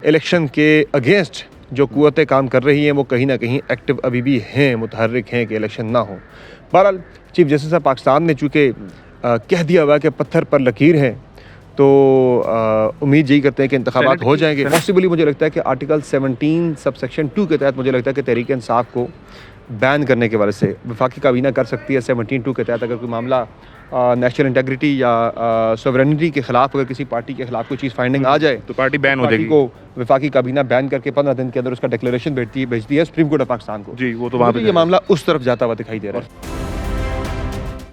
Election के against जो कुव्वतें काम कर रही हैं वो कहीं ना कहीं एक्टिव अभी भी हैं, मुतहर्रिक हैं कि इलेक्शन ना हो। बहरहाल चीफ जस्टिस ऑफ पाकिस्तान ने चूँकि कह दिया हुआ कि पत्थर पर लकीर है, तो उम्मीद यही करते हैं कि इंतखाबात हो जाएंगे। पॉसिबली मुझे लगता है कि आर्टिकल 17 सबसेक्शन 2 के तहत मुझे लगता है कि तहरीक इंसाफ को बैन करने के वजह से वफाकी काबीना कर सकती है। 17(2) के तहत अगर कोई मामला नेशनल इंटेग्रिटी या सोवरेनिटी के खिलाफ, अगर किसी पार्टी के खिलाफ कोई चीज़ फाइंडिंग आ जाए तो पार्टी बैन हो जाएगी। को वफाकी काबीना बैन करके 15 दिन के अंदर उसका डिक्लेरेशन भेजती है सुप्रीम कोर्ट ऑफ पाकिस्तान को। जी, वो तो वहाँ पे ये मामला उस तरफ जाता हुआ दिखाई दे रहा है।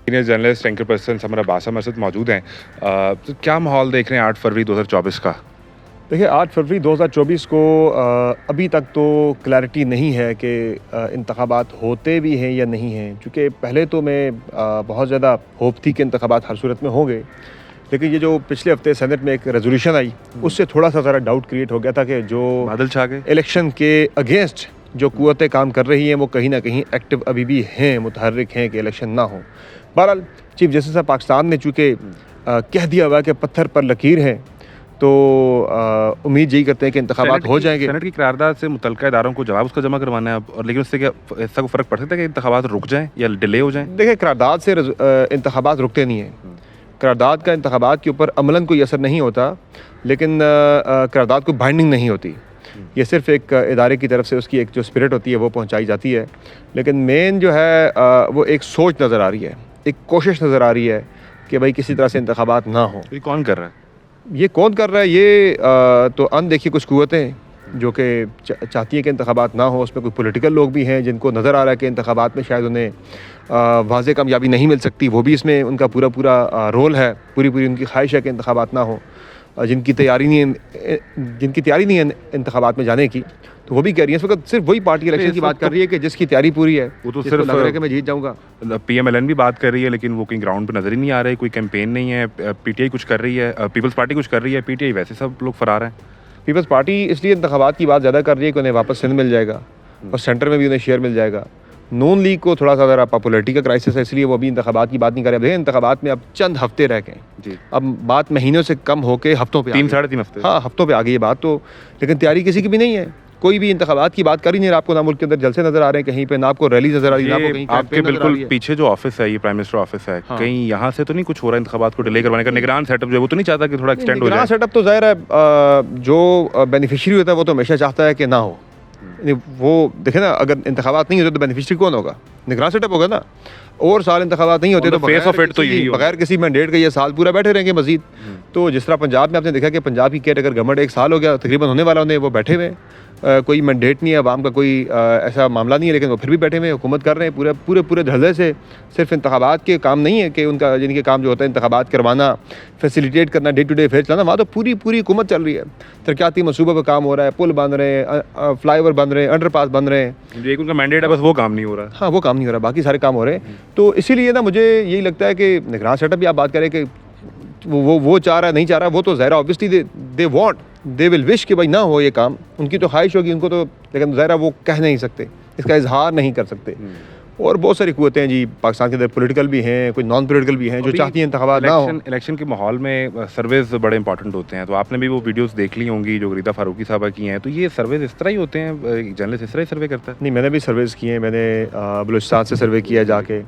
Senior journalist anchor person summer Abbas हमारे साथ मौजूद हैं। तो क्या माहौल देख रहे हैं 8 फरवरी 2024 का? देखिए, 8 फरवरी 2024 को अभी तक तो क्लैरिटी नहीं है कि इंतखाबात होते भी हैं या नहीं हैं, क्योंकि पहले तो मैं बहुत ज़्यादा होप थी कि इंतखाबात हर सूरत में होंगे, लेकिन ये जो पिछले हफ्ते सेनेट में एक रेजोल्यूशन आई उससे थोड़ा सा ज़रा डाउट क्रिएट हो गया था कि जो बादल छा गए। इलेक्शन के अगेंस्ट जो कुव्वतें काम कर रही हैं वो कहीं ना कहीं एक्टिव अभी भी हैं, मुतहर्रिक हैं कि इलेक्शन ना हो। बहरहाल चीफ जस्टिस ऑफ पाकिस्तान ने चूँकि कह दिया हुआ कि पत्थर पर लकीर है, तो उम्मीद यही करते हैं कि इंतखाबात हो जाएंगे। सेनेट की करारदाद से मुतल्लिका इदारों को जवाब उसका जमा करवाना है अब, और लेकिन उससे क्या ऐसा कोई फ़र्क पड़ सकता है कि इंतखाबात रुक जाएं या डिले हो जाएं? देखिए, करारदाद से इंतखाबात रुकते नहीं हैं। करारदाद का इंतखाबात के ऊपर अमलन कोई असर नहीं होता, लेकिन करारदाद को बाइंडिंग नहीं होती। ये सिर्फ एक इदारे की तरफ से उसकी एक जो स्पिरिट होती है वो पहुंचाई जाती है, लेकिन मेन जो है वो एक सोच नज़र आ रही है, एक कोशिश नज़र आ रही है कि भाई किसी तरह से इंतखाबात ना हो। ये कौन कर रहा है? ये कौन कर रहा है? ये तो अनदेखी कुछ कुव्वतें जो कि चाहती हैं कि इंतखाबात ना हो। उसमें कुछ पॉलिटिकल लोग भी हैं जिनको नज़र आ रहा है कि इंतखाबात में शायद उन्हें वाज़े कामयाबी नहीं मिल सकती, वो भी इसमें उनका पूरा रोल है, पूरी उनकी ख्वाहिश है कि इंतखाबात ना हो। जिनकी तैयारी नहीं है इंतखाबात में जाने की, तो वो भी कह रही है। इस वक्त सिर्फ वही पार्टी इलेक्शन की बात कर रही है कि जिसकी तैयारी पूरी है, वो तो सिर्फ लग रहा है कि मैं जीत जाऊंगा। PMLN भी बात कर रही है, लेकिन वो कहीं ग्राउंड पे नजर ही नहीं आ रहा है। कोई कैंपेन नहीं है। PTI कुछ कर रही है, पीपल्स पार्टी कुछ कर रही है, PTI वैसे सब लोग फरार हैं। पीपल्स पार्टी इसलिए इंतखाबात की बात ज़्यादा कर रही है कि उन्हें वापस सिंध मिल जाएगा और सेंटर में भी उन्हें शेयर मिल जाएगा। नून लीग को थोड़ा सा ज़रा पॉपुलरिटी का क्राइसिस है, इसलिए वो अभी इंतखाबात की बात नहीं कर रहे। अब इंतखाबात में अब चंद हफ्ते रह गए जी। अब बात महीनों से कम होके हफ्तों पे 3-3.5 हफ्ते, हाँ हफ्तों पे आ गई ये बात। तो लेकिन तैयारी किसी की भी नहीं है, कोई भी इंतखाबात की बात कर ही नहीं रहा। आपको ना मुल्क के अंदर जलसे नजर आ रहे हैं कहीं पे, ना आपको रैली नजर आ रही है, ना आपको कहीं आपके बिल्कुल पीछे जो ऑफिस है, ये प्राइम मिनिस्टर ऑफिस है, हाँ। कहीं यहाँ से तो नहीं कुछ हो रहा है इंतखाबात को डिले करवाने का? निगरान सेटअप जो है वो तो नहीं चाहता कि थोड़ा एक्सटेंड हो जाए? सेटअप तो जाहिर है जो बेनिफिशियरी होता है वो तो हमेशा चाहता है कि ना हो। वो देखे ना, अगर इंतखाबात नहीं होते तो बेनिफिशियरी कौन होगा? निगरान सेटअप होगा ना। और साल इंतखाबात नहीं होते तो बगैर किसी मैंडेट के ये साल पूरा बैठे रहेंगे मजीद। तो जिस तरह पंजाब में आपने देखा कि पंजाब की केयर अगर गवर्नमेंट 1 साल हो गया तकरीबन होने वाला, उन्हें वो बैठे हुए, कोई मैंडेट नहीं है, अवाम का कोई ऐसा मामला नहीं है, लेकिन वो फिर भी बैठे हुए हुकूमत कर रहे हैं पूरे धड़ल्ले से। सिर्फ इंतखाबात के काम नहीं है कि उनका जिनके काम जो होता है इंतखाबात करवाना, फैसिलिटेट करना, डे टू डे अफेयर चलाना, वहाँ तो पूरी हुकूमत चल रही है। तरक्याती मनसूबों पर काम हो रहा है, पुल बन रहे हैं, फ्लाईओवर बन रहे हैं, अंडरपास बन रहे हैं। जो एक उनका मैंडेट है बस वो काम नहीं हो रहा है। हाँ, वो काम नहीं हो रहा, बाकी सारे काम हो रहे हैं। तो इसीलिए ना मुझे यही लगता है कि निगरान सेटअप भी आप बात करें कि वो चाह रहा है नहीं चाह रहा, वो तो ज़ाहिर ऑब्वियसली दे विल विश कि भाई ना हो ये काम, उनकी तो ख्वाहिश होगी उनको तो, लेकिन ज़ाहिर वो कह नहीं सकते, इसका इजहार नहीं कर सकते। और बहुत सारी कुव्वतें हैं जी पाकिस्तान के अंदर, पॉलिटिकल भी हैं, कोई नॉन पॉलिटिकल भी हैं, जो चाहती हैं इंतखाबात ना हो। इलेक्शन के माहौल में सर्वेज बड़े इंपॉर्टेंट होते हैं, तो आपने भी वो वीडियोस देख ली होंगी जो रीता फारूकी साहबा की हैं। तो ये सर्वेज इस तरह ही होते हैं, जर्नलिस्ट इस तरह ही सर्वे करता है? नहीं, मैंने भी सर्वेज किए हैं। मैंने बलूचिस्तान से सर्वे किया है जाके,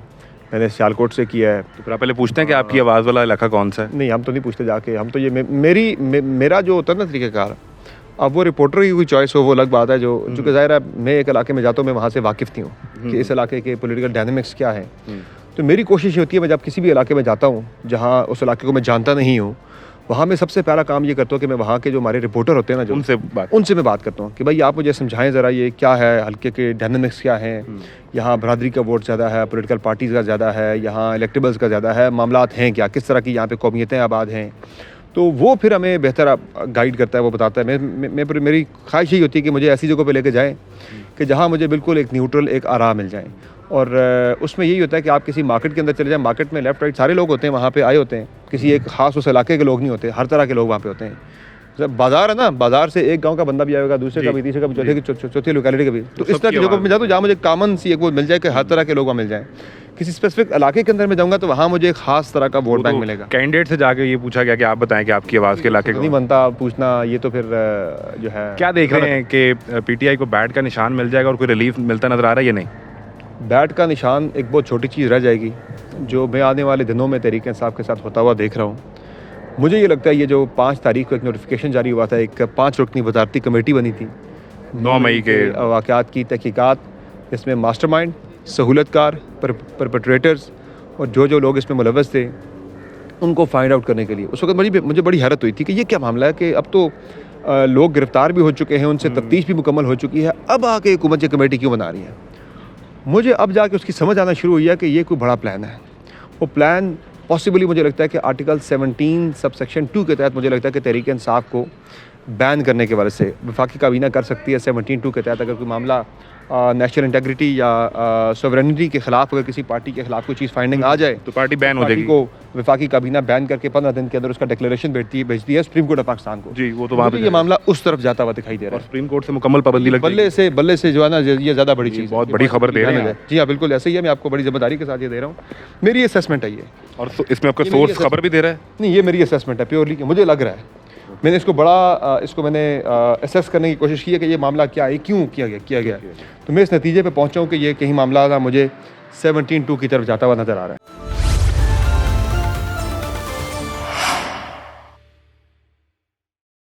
मैंने सियालकोट से किया है। तो फिर आप पहले पूछते हैं कि आपकी आवाज़ वाला इलाका कौन सा है? नहीं, हम तो नहीं पूछते जाके, हम तो ये मेरा जो होता है ना तरीक़ाकार, अब वो रिपोर्टर की कोई चॉइस हो वो अलग बात है। जो चूँकि ज़ाहिर है मैं एक इलाके में जाता हूँ, मैं वहाँ से वाकिफ़ नहीं हूँ कि इस इलाके के पॉलिटिकल डायनामिक्स क्या है। तो मेरी कोशिश ये होती है, मैं जब किसी भी इलाके में जाता हूँ जहाँ उस इलाके को मैं जानता नहीं हूँ, वहाँ मैं सबसे पहला काम ये करता हूँ कि मैं वहाँ के जो हमारे रिपोर्टर होते हैं ना, जो उनसे मैं बात करता हूँ कि भाई आप मुझे समझाएं ज़रा ये क्या है, हल्के के डायनामिक्स क्या हैं, यहाँ बरादरी का वोट ज़्यादा है, पॉलिटिकल पार्टीज़ का ज़्यादा है, यहाँ इलेक्टेबल्स का ज़्यादा है, मामलात हैं क्या, किस तरह की यहाँ पे कौमियतें आबाद हैं। तो वो फिर हमें बेहतर गाइड करता है, वो बताता है। मेरी ख्वाहिश यही होती है कि मुझे ऐसी जगह पे लेके जाएं कि जहाँ मुझे बिल्कुल एक न्यूट्रल एक आराम मिल जाए। और उसमें यही होता है कि आप किसी मार्केट के अंदर चले जाएं, मार्केट में लेफ़्ट राइट सारे लोग होते हैं, वहाँ पे आए होते हैं, किसी एक ख़ास उस इलाके के लोग नहीं होते, हर तरह के लोग वहाँ पे होते हैं। बाजार है ना, बाजार से एक गांव का बंदा भी आएगा, दूसरे का भी, तीसरे का भी, चौथे की चौथी लोकेलिटी का भी। तो इस तरह की जगह पर मैं जाता हूँ जहाँ मुझे कॉमन सी एक वो मिल जाए कि हर तरह के लोग वहाँ मिल जाएं। किसी स्पेसिफिक इलाके के अंदर मैं जाऊँगा तो वहाँ मुझे एक खास तरह का वोट बैंक मिलेगा। कैंडिडेट से जाके ये पूछा गया कि आप बताएं कि आपकी आवाज़ के इलाके नहीं बनता पूछना, ये तो फिर जो है क्या देख रहे हैं कि पीटीआई को बैट का निशान मिल जाएगा और कोई रिलीफ मिलता नजर आ रहा है या नहीं? बैट का निशान एक बहुत छोटी चीज़ रह जाएगी जो मैं आने वाले दिनों में तहरीक इंसाफ के साथ होता हुआ देख रहा हूँ। मुझे ये लगता है ये जो 5 तारीख को एक नोटिफिकेशन जारी हुआ था, एक 5 रुकनी वजारती कमेटी बनी थी 9 मई के वाक़यात की तहकीकात, इसमें मास्टरमाइंड, सहूलतकार, परपेट्रेटर्स और जो लोग इसमें मुलव्वस थे उनको फाइंड आउट करने के लिए। उस वक्त मुझे बड़ी हैरत हुई थी कि ये क्या मामला है कि अब तो लोग गिरफ्तार भी हो चुके हैं, उनसे तफ्तीश भी मुकम्मल हो चुकी है, अब आके हुकूमत ये कमेटी क्यों बना रही है। मुझे अब जाके उसकी समझ आना शुरू हुई है कि ये कोई बड़ा प्लान है। वो प्लान पॉसिबली मुझे लगता है कि आर्टिकल 17 सबसेक्शन 2 के तहत मुझे लगता है कि तहरीक इंसाफ को बैन करने के वजह से वफाकी काबीना कर सकती है। 17(2) के तहत अगर कोई मामला नेशनल इंटेग्रिटी या सोवरेनिटी के खिलाफ, अगर किसी पार्टी के खिलाफ कोई चीज़ फाइंडिंग आ जाए तो पार्टी बैन हो जाएगी। को वफाकी काबीना बैन करके 15 दिन के अंदर उसका डिक्लेरेशन भेजती है सुप्रीम कोर्ट ऑफ पाकिस्तान को। जी, वो तो वहाँ पे ये मामला उस तरफ जाता हुआ दिखाई दे रहा है। सुप्रीम कोर्ट से मुकम्मल पाबंदी लग जाएगी। बल्ले से जो है ना, ये ज़्यादा बड़ी चीज़, बहुत बड़ी खबर दे रहे हैं। जी हाँ, बिल्कुल ऐसे ही है। मैं आपको बड़ी जिम्मेदारी के साथ ये दे रहा हूँ। मेरी असेसमेंट है ये, और इसमें आपका सोर्स खबर भी दे रहा है? नहीं, ये मेरी असेसमेंट है प्योरली कि मुझे लग रहा है। मैंने इसको मैंने असेस करने की कोशिश की है कि ये मामला क्या है, क्यों किया गया। तो मैं इस नतीजे पे पहुंचा हूं कि ये कहीं मामला मुझे 17(2) की तरफ जाता हुआ नज़र आ रहा है।